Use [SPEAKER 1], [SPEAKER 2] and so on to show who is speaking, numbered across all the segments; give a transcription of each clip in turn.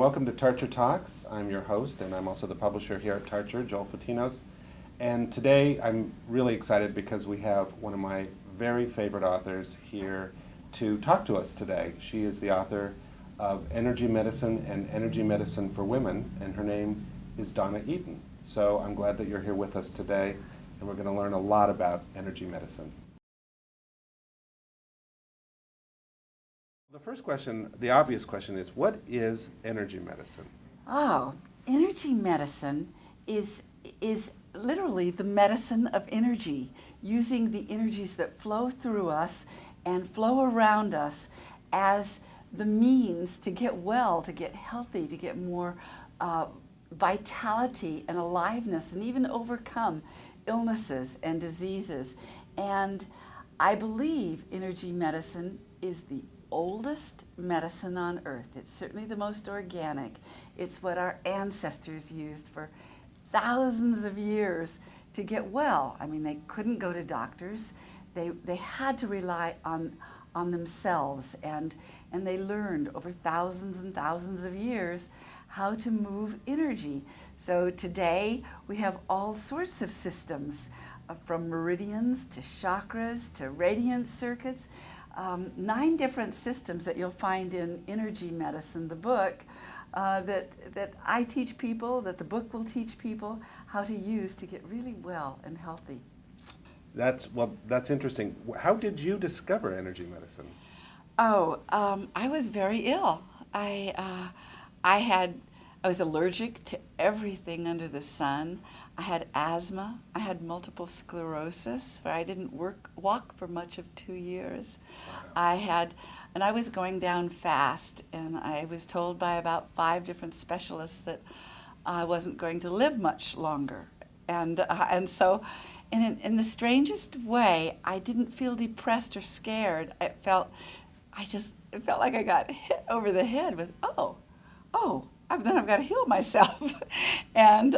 [SPEAKER 1] welcome to Tarcher Talks. I'm your host, and I'm also the publisher here at Tarcher, Joel Fatinos. And today I'm really excited because we have one of my very favorite authors here to talk to us today. She is the author of Energy Medicine and Energy Medicine for Women, and her name is Donna Eaton. So I'm glad that you're here with us today, and we're going to learn a lot about energy medicine. The first question, the obvious question is, what is energy medicine?
[SPEAKER 2] Oh, energy medicine is literally the medicine of energy, using the energies that flow through us and flow around us as the means to get well, to get healthy, to get more vitality and aliveness, and even overcome illnesses and diseases. And I believe energy medicine is the oldest medicine on earth. It's certainly the most organic. It's what our ancestors used for thousands of years to get well. I mean, they couldn't go to doctors. They had to rely on themselves, and they learned over thousands and thousands of years how to move energy. So today we have all sorts of systems, from meridians to chakras to radiant circuits. 9 different systems that you'll find in Energy Medicine, the book, that I teach people, that the book will teach people how to use to get really well and healthy.
[SPEAKER 1] That's interesting. How did you discover energy medicine?
[SPEAKER 2] Oh, I was very ill. I was allergic to everything under the sun. I had asthma. I had multiple sclerosis, where I didn't walk for much of 2 years. And I was going down fast, and I was told by about 5 different specialists that I wasn't going to live much longer. And so, in the strangest way, I didn't feel depressed or scared. It felt like I got hit over the head with, then I've got to heal myself. And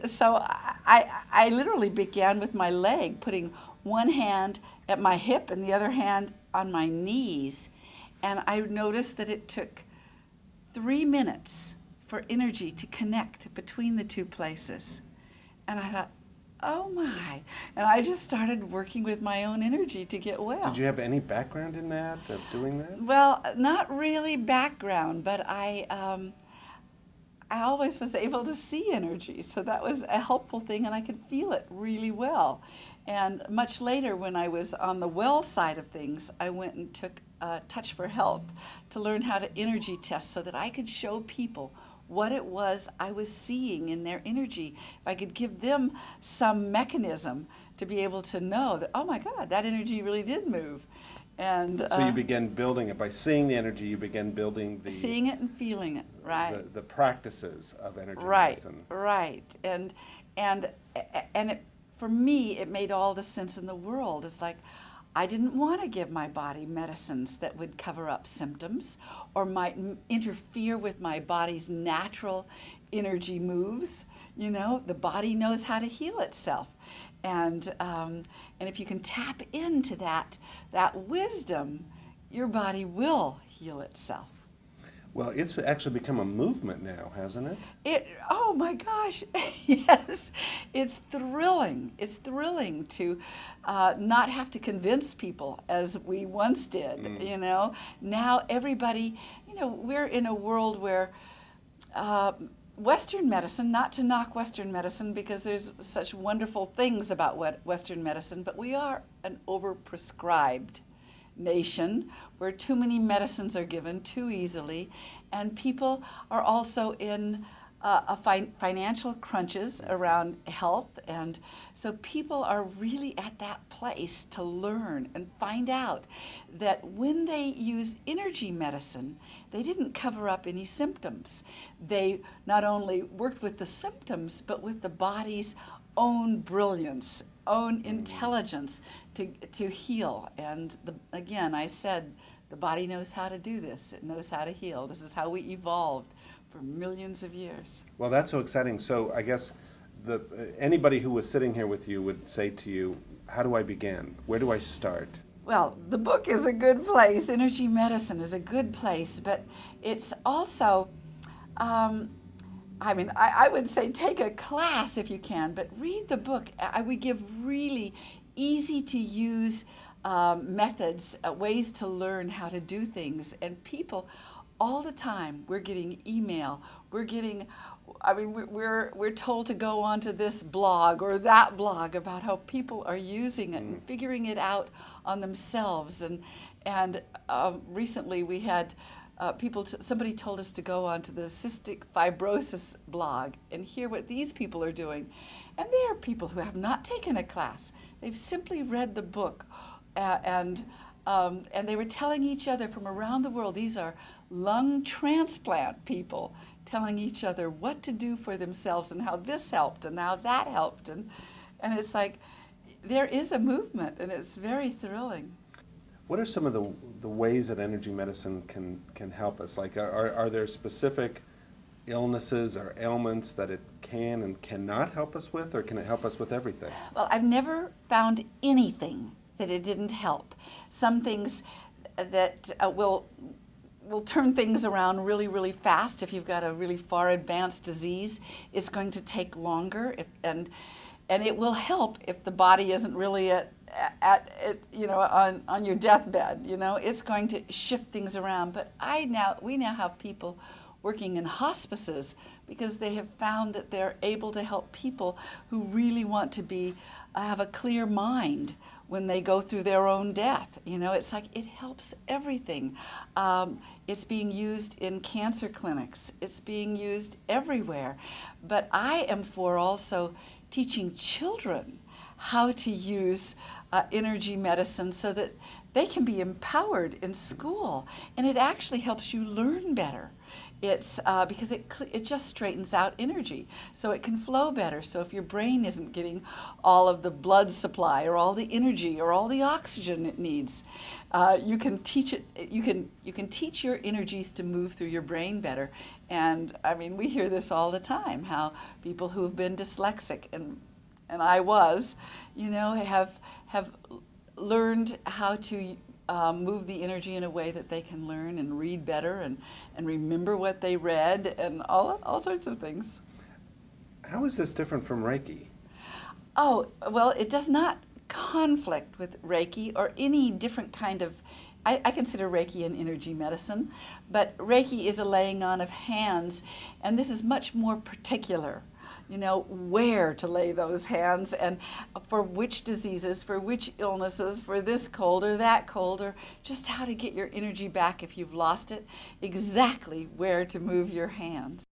[SPEAKER 2] so I literally began with my leg, putting one hand at my hip and the other hand on my knees. And I noticed that it took 3 minutes for energy to connect between the 2 places. And I thought, oh my. And I just started working with my own energy to get well.
[SPEAKER 1] Did you have any background in that, of doing that?
[SPEAKER 2] Well, not really background, but I always was able to see energy, so that was a helpful thing, and I could feel it really well. And much later, when I was on the well side of things, I went and took Touch for Health to learn how to energy test so that I could show people what it was I was seeing in their energy. If I could give them some mechanism to be able to know that, oh my God, that energy really did move. And
[SPEAKER 1] so you began building it by seeing the energy. You began building
[SPEAKER 2] seeing it and feeling it, right?
[SPEAKER 1] The practices of energy medicine.
[SPEAKER 2] Right. And it, for me, it made all the sense in the world. It's like, I didn't want to give my body medicines that would cover up symptoms or might interfere with my body's natural energy moves. You know, the body knows how to heal itself. And if you can tap into that wisdom, your body will heal itself.
[SPEAKER 1] Well, it's actually become a movement now, hasn't it?
[SPEAKER 2] Oh my gosh, yes. It's thrilling. It's thrilling to not have to convince people as we once did, you know. Now everybody, you know, we're in a world where Western medicine, not to knock Western medicine because there's such wonderful things about Western medicine, but we are an overprescribed nation where too many medicines are given too easily, and people are also in financial crunches around health, and so people are really at that place to learn and find out that when they use energy medicine, they didn't cover up any symptoms. They not only worked with the symptoms, but with the body's own brilliance, own intelligence to heal. And again, I said, the body knows how to do this. It knows how to heal. This is how we evolved for millions of years.
[SPEAKER 1] Well, that's so exciting. So I guess anybody who was sitting here with you would say to you, how do I begin? Where do I start?
[SPEAKER 2] Well, the book is a good place. Energy medicine is a good place, but it's also, um, I would say take a class if you can, but read the book. We give really easy to use methods, ways to learn how to do things, and people all the time we're getting email, we're getting we're told to go onto this blog or that blog about how people are using it and figuring it out on themselves. And recently we had somebody told us to go onto the cystic fibrosis blog and hear what these people are doing. And they are people who have not taken a class. They've simply read the book, and they were telling each other from around the world. These are lung transplant people telling each other what to do for themselves and how this helped and how that helped. And it's like there is a movement, and it's very thrilling.
[SPEAKER 1] What are some of the ways that energy medicine can help us? Like, are there specific illnesses or ailments that it can and cannot help us with, or can it help us with everything?
[SPEAKER 2] Well, I've never found anything that it didn't help. Some things that will turn things around really, really fast. If you've got a really far advanced disease, it's going to take longer, and it will help if the body isn't really at on your deathbed. It's going to shift things around. But we now have people working in hospices because they have found that they're able to help people who really want to have a clear mind when they go through their own death. It's like it helps everything. It's being used in cancer clinics. It's being used everywhere. But I am for also teaching children how to use energy medicine so that they can be empowered in school. And it actually helps you learn better. It's because it just straightens out energy so it can flow better. So if your brain isn't getting all of the blood supply or all the energy or all the oxygen it needs, you can teach it. You can teach your energies to move through your brain better. And we hear this all the time, how people who have been dyslexic and I was, have learned how to move the energy in a way that they can learn and read better and remember what they read and all sorts of things.
[SPEAKER 1] How is this different from Reiki?
[SPEAKER 2] Oh, well, it does not conflict with Reiki or any different kind of, I consider Reiki an energy medicine, but Reiki is a laying on of hands, and this is much more particular. Where to lay those hands and for which diseases, for which illnesses, for this cold or that cold, or just how to get your energy back if you've lost it, exactly where to move your hands.